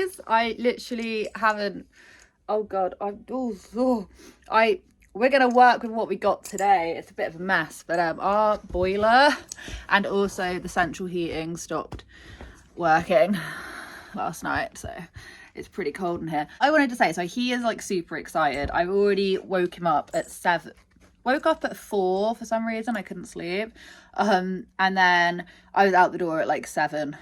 days. I literally haven't, oh god, we're gonna work with what we got today. It's a bit of a mess, but our boiler and also the central heating stopped working last night, so it's pretty cold in here. I wanted to say, so he is like super excited. I've already woke him up at 7. Woke up at 4 for some reason. I couldn't sleep. And then I was out the door at like 7.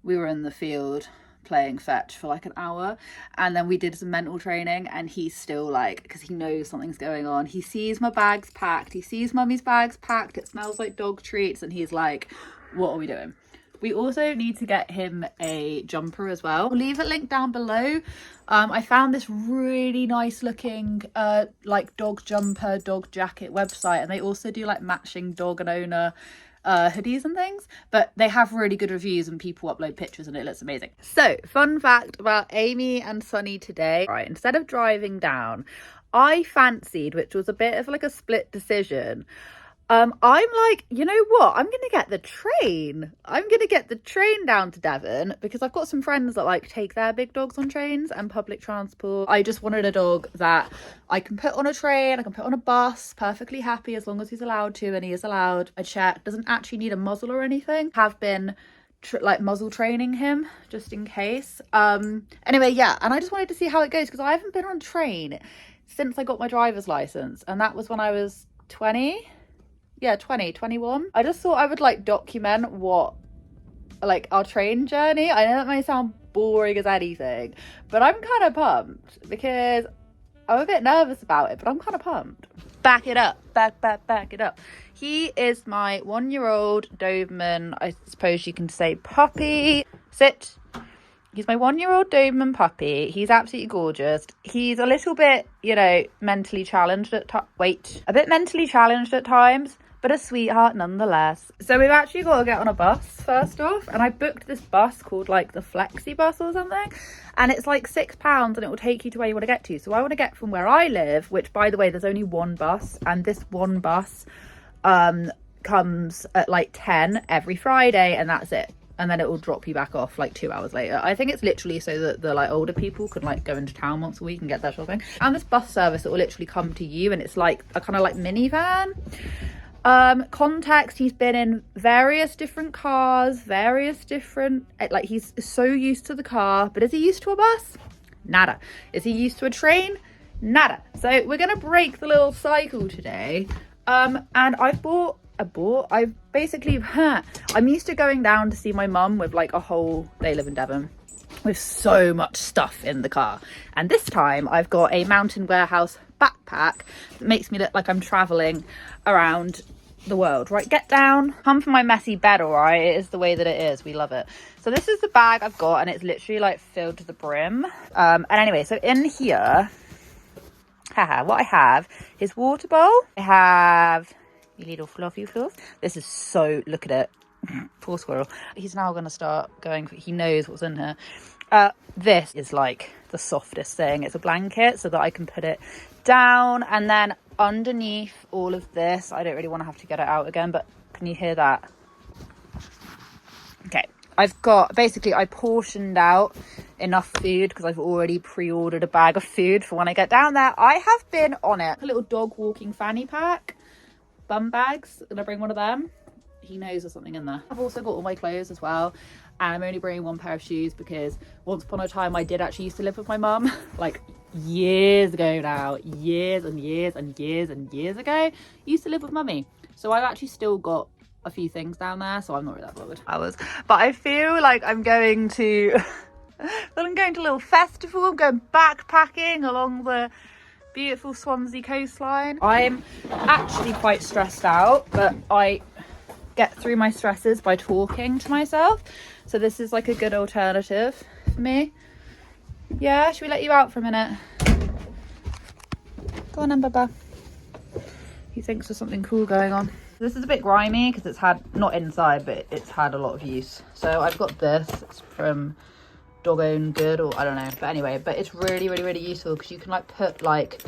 We were in the field playing fetch for like an hour, and then we did some mental training, and he's still like, because he knows something's going on, he sees my bags packed, he sees mummy's bags packed, it smells like dog treats, and he's like, what are we doing? We also need to get him a jumper as well. I'll leave a link down below. I found this really nice looking like dog jumper, dog jacket website, and they also do like matching dog and owner hoodies and things, but they have really good reviews and people upload pictures and it looks amazing. So, fun fact about Amy and Sunny today. Right, instead of driving down, I fancied, which was a bit of like a split decision, I'm like, you know what? I'm going to get the train. I'm going to get the train down to Devon because I've got some friends that like take their big dogs on trains and public transport. I just wanted a dog that I can put on a train, I can put on a bus, perfectly happy as long as he's allowed to, and he is allowed. I checked, doesn't actually need a muzzle or anything. Have been like muzzle training him just in case. Anyway, yeah, and I just wanted to see how it goes because I haven't been on a train since I got my driver's license, and that was when I was 20. Yeah, 21. I just thought I would like document what like our train journey. I know that may sound boring as anything, but I'm kind of pumped because I'm a bit nervous about it, but I'm kind of pumped. Back it up, back it up. He is my 1-year-old Doberman, I suppose you can say puppy. Sit. He's my 1-year-old Doberman puppy. He's absolutely gorgeous. He's a little bit, you know, mentally challenged at times, but a sweetheart nonetheless. So we've actually got to get on a bus first off, and I booked this bus called like the Flexi bus or something, and it's like £6 and it will take you to where you want to get to. So I want to get from where I live, which by the way, there's only one bus, and this one bus comes at like 10 every Friday, and that's it. And then it will drop you back off like 2 hours later. I think it's literally so that the like older people can like go into town once a week and get their shopping. And this bus service that will literally come to you, and it's like a kind of like minivan. Context, he's been in various different cars, like he's so used to the car, but is he used to a bus? Nada. Is he used to a train? Nada. So we're gonna break the little cycle today. And I'm used to going down to see my mum with like they live in Devon, with so much stuff in the car, and this time I've got a Mountain Warehouse backpack that makes me look like I'm traveling around the world. Right, get down, come for my messy bed. All right, it is the way that it is, we love it. So this is the bag I've got, and it's literally like filled to the brim. And anyway, so in here, what I have is water bowl. I have you little fluffy fluff. This is so, look at it. Poor squirrel. He's now going to start going, he knows what's in here. This is like the softest thing. It's a blanket so that I can put it down, and then underneath all of this, I don't really want to have to get it out again, but can you hear that? Okay, I've got, basically I portioned out enough food because I've already pre-ordered a bag of food for when I get down there. I have been on it. A little dog walking fanny pack, bum bags, gonna bring one of them. He knows there's something in there. I've also got all my clothes as well, and I'm only bringing one pair of shoes because once upon a time I did actually used to live with my mum, like years ago now, years ago, used to live with mummy. So I've actually still got a few things down there, so I'm not really that bothered. But I feel like I'm going to a little festival. I'm going backpacking along the beautiful Swansea coastline. I'm actually quite stressed out, but I get through my stresses by talking to myself, so this is like a good alternative for me. Yeah, should we let you out for a minute? Go on then, Bubba. He thinks there's something cool going on. This is a bit grimy because it's had, not inside, but it's had a lot of use. So I've got this, it's from Dog Own Good, or I don't know, but anyway, but it's really useful because you can like put like,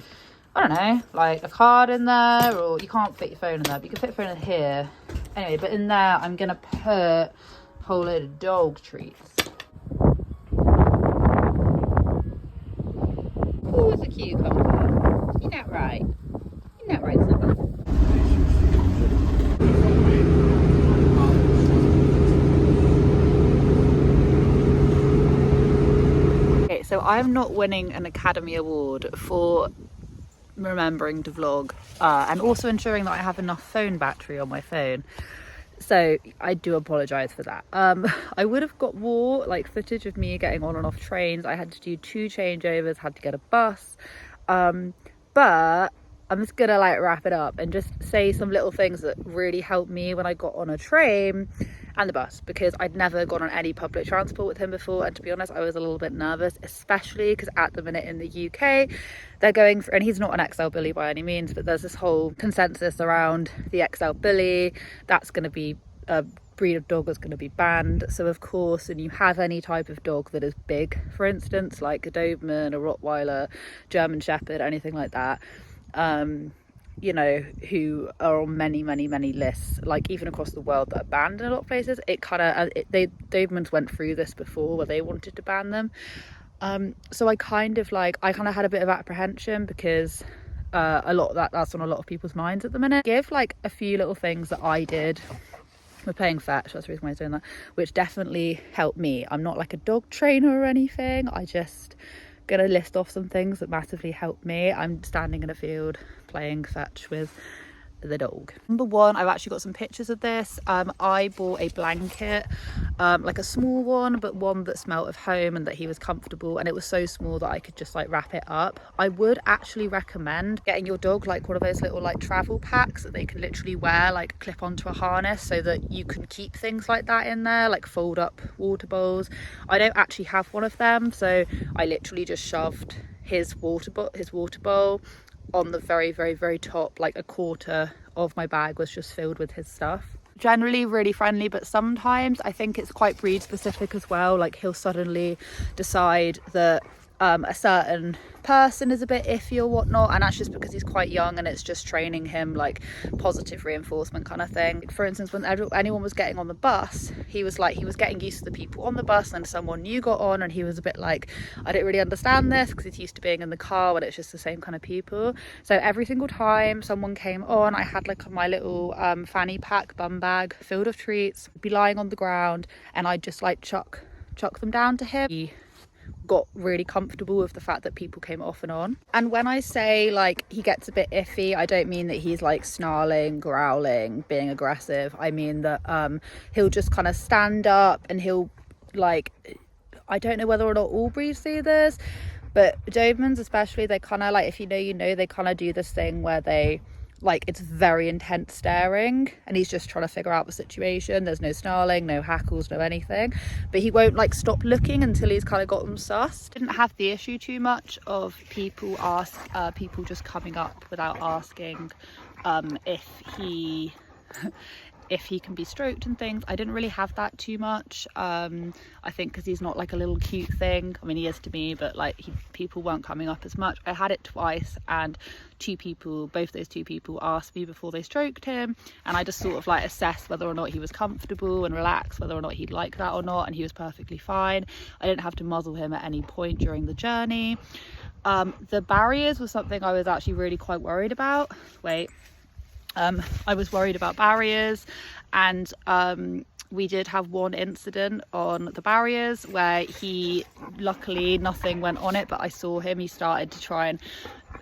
I don't know, like a card in there, or you can't fit your phone in there, but you can fit your phone in here. Anyway, but in there I'm gonna put a whole load of dog treats. So I'm not winning an Academy Award for remembering to vlog and also ensuring that I have enough phone battery on my phone. So I do apologise for that. I would have got more like footage of me getting on and off trains. I had to do 2 changeovers, had to get a bus. But I'm just gonna like wrap it up and just say some little things that really helped me when I got on a train and the bus, because I'd never gone on any public transport with him before, and to be honest I was a little bit nervous, especially because at the minute in the UK they're going for, and he's not an XL bully by any means, but there's this whole consensus around the XL bully, that's going to be a breed of dog that's going to be banned. So of course, and you have any type of dog that is big, for instance like a Doberman, a Rottweiler, German Shepherd, anything like that, you know, who are on many lists, like even across the world, that are banned in a lot of places. It kind of, Dobermans went through this before where they wanted to ban them. So I kind of had a bit of apprehension, because a lot of that's on a lot of people's minds at the minute. Give like a few little things that I did. We're playing fetch, that's the reason why I'm doing that, which definitely helped me. I'm not like a dog trainer or anything, I just gonna list off some things that massively helped me. I'm standing in a field playing fetch with the dog. Number 1, I've actually got some pictures of this. I bought a blanket, like a small one, but one that smelt of home and that he was comfortable, and it was so small that I could just like wrap it up. I would actually recommend getting your dog like one of those little like travel packs that they can literally wear, like clip onto a harness, so that you can keep things like that in there, like fold up water bowls. I don't actually have one of them, so I literally just shoved his water bowl on the very top, like a quarter of my bag was just filled with his stuff. Generally really friendly, but sometimes I think it's quite breed specific as well. Like he'll suddenly decide that a certain person is a bit iffy or whatnot, and that's just because he's quite young and it's just training him, like positive reinforcement kind of thing. For instance, when anyone was getting on the bus, he was getting used to the people on the bus, and then someone new got on and he was a bit like, I don't really understand this, because he's used to being in the car when it's just the same kind of people. So every single time someone came on, I had like my little fanny pack bum bag filled with treats, be lying on the ground, and I'd just like chuck them down to him. He got really comfortable with the fact that people came off and on. And when I say like he gets a bit iffy, I don't mean that he's like snarling, growling, being aggressive. I mean that he'll just kind of stand up and he'll like, I don't know whether or not all breeds do this, but Dobermans especially, they kind of like, if you know, they kind of do this thing where they like, it's very intense staring, and he's just trying to figure out the situation. There's no snarling, no hackles, no anything, but he won't like stop looking until he's kind of got them sussed. Didn't have the issue too much of people just coming up without asking if he can be stroked and things. I didn't really have that too much. I think because he's not like a little cute thing. I mean, he is to me, but like people weren't coming up as much. I had it twice, and both those two people asked me before they stroked him, and I just sort of like assessed whether or not he was comfortable and relaxed, whether or not he'd like that or not, and he was perfectly fine. I didn't have to muzzle him at any point during the journey. The barriers was something I was actually really quite worried about. I was worried about barriers, and we did have one incident on the barriers where luckily nothing went on it, but I saw him, he started to try and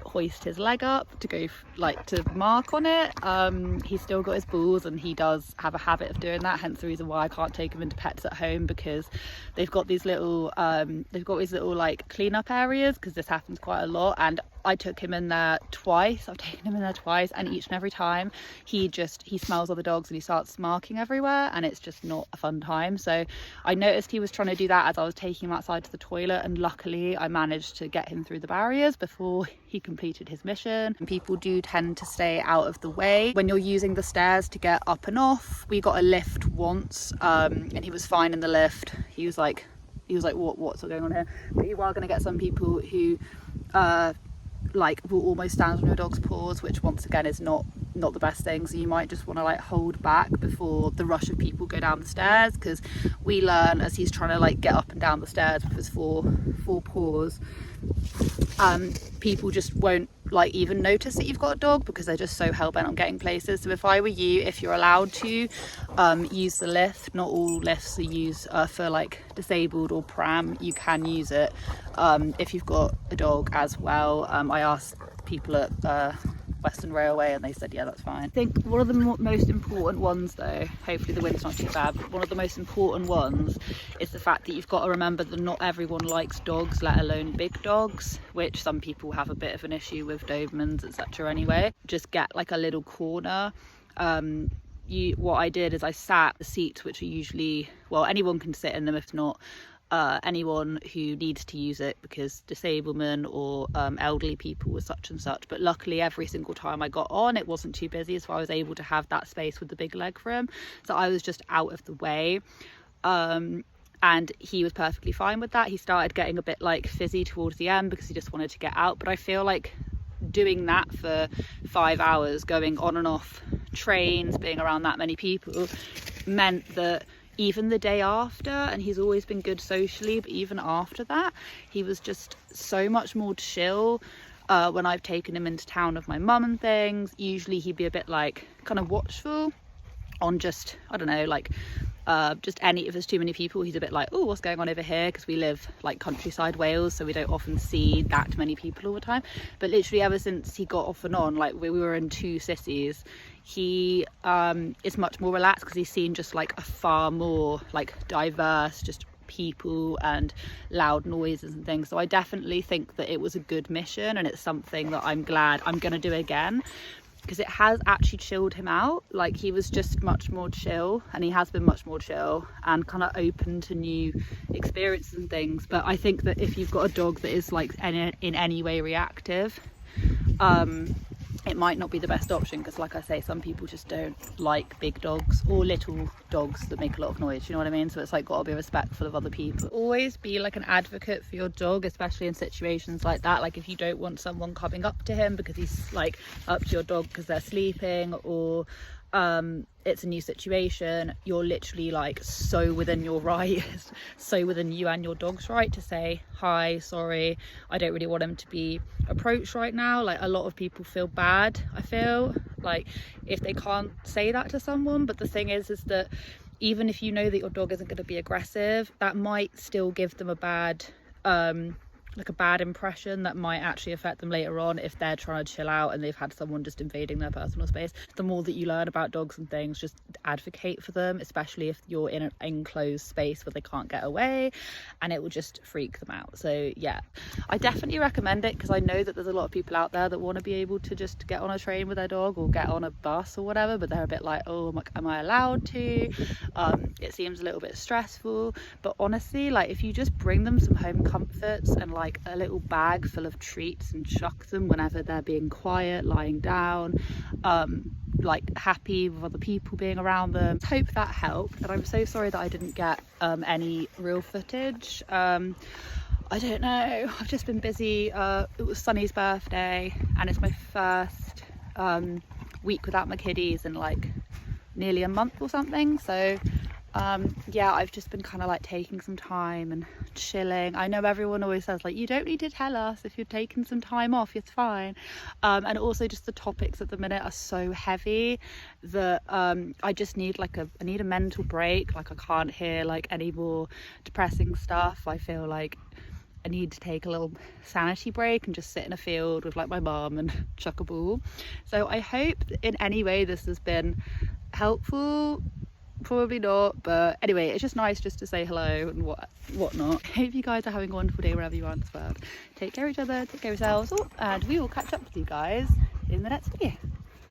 hoist his leg up to go to mark on it. He's still got his balls, and he does have a habit of doing that, hence the reason why I can't take him into pets at home, because they've got these little like cleanup areas, because this happens quite a lot. And I took him in there twice. I've taken him in there twice, and each and every time he smells other dogs and he starts marking everywhere, and it's just not a fun time. So I noticed he was trying to do that as I was taking him outside to the toilet, and luckily I managed to get him through the barriers before he completed his mission. And people do tend to stay out of the way when you're using the stairs to get up and off. We got a lift once, and he was fine in the lift. He was like what's going on here? But you are going to get some people who like will almost stand on your dog's paws, which once again is not the best thing. So you might just want to like hold back before the rush of people go down the stairs, because we learn as he's trying to like get up and down the stairs with his four paws, people just won't like even notice that you've got a dog, because they're just so hell-bent on getting places. So if I were you, if you're allowed to use the lift, not all lifts are used for like disabled or pram, you can use it if you've got a dog as well. I asked people at Western Railway and they said yeah, that's fine. I think one of the most important ones though, hopefully the wind's not too bad, but one of the most important ones is the fact that you've got to remember that not everyone likes dogs, let alone big dogs, which some people have a bit of an issue with, Dobermans etc. Anyway, just get like a little corner. What I did is I sat the seats, which are usually, well, anyone can sit in them, if not anyone who needs to use it because disablement or elderly people with such and such. But luckily every single time I got on, it wasn't too busy, so I was able to have that space with the big leg room, so I was just out of the way. And he was perfectly fine with that. He started getting a bit like fizzy towards the end because he just wanted to get out, but I feel like doing that for 5 hours, going on and off trains, being around that many people, meant that even the day after, and he's always been good socially, but even after that he was just so much more chill. When I've taken him into town with my mum and things, usually he'd be a bit like kind of watchful on just, I don't know, like just any, if there's too many people, he's a bit like, oh, what's going on over here, because we live like countryside Wales, so we don't often see that many people all the time. But literally ever since he got off and on, like we were in 2 cities, he is much more relaxed because he's seen just like a far more like diverse just people and loud noises and things. So I definitely think that it was a good mission, and it's something that I'm glad I'm gonna do again, because it has actually chilled him out. Like he was just much more chill, and he has been much more chill and kind of open to new experiences and things. But I think that if you've got a dog that is like in any way reactive, it might not be the best option, because like I say, some people just don't like big dogs or little dogs that make a lot of noise, you know what I mean? So it's like got to be respectful of other people. Always be like an advocate for your dog, especially in situations like that. Like if you don't want someone coming up to him because he's like up to your dog because they're sleeping, or it's a new situation, you're literally like so within your right, so within you and your dog's right to say, hi, sorry, I don't really want him to be approached right now. Like a lot of people feel bad, I feel like, if they can't say that to someone. But the thing is that even if you know that your dog isn't going to be aggressive, that might still give them a bad like a bad impression that might actually affect them later on if they're trying to chill out and they've had someone just invading their personal space. The more that you learn about dogs and things, just advocate for them, especially if you're in an enclosed space where they can't get away, and it will just freak them out. So yeah, I definitely recommend it, because I know that there's a lot of people out there that want to be able to just get on a train with their dog or get on a bus or whatever, but they're a bit like, oh, am I allowed to? It seems a little bit stressful. But honestly, like if you just bring them some home comforts and like a little bag full of treats and chuck them whenever they're being quiet, lying down, like happy with other people being around them, I hope that helped. And I'm so sorry that I didn't get any real footage. I don't know, I've just been busy. It was Sunny's birthday and it's my first week without my kiddies in like nearly a month or something, so yeah, I've just been kind of like taking some time and chilling. I know everyone always says like, you don't need to tell us if you're taking some time off, it's fine. And also just the topics at the minute are so heavy that I just need like I need a mental break. Like I can't hear like any more depressing stuff. I feel like I need to take a little sanity break and just sit in a field with like my mum and chuck a ball. So I hope in any way this has been helpful. Probably not, but anyway, it's just nice just to say hello and whatnot. Hope you guys are having a wonderful day wherever you are in this world. Take care of each other, take care of yourselves, and we will catch up with you guys in the next video.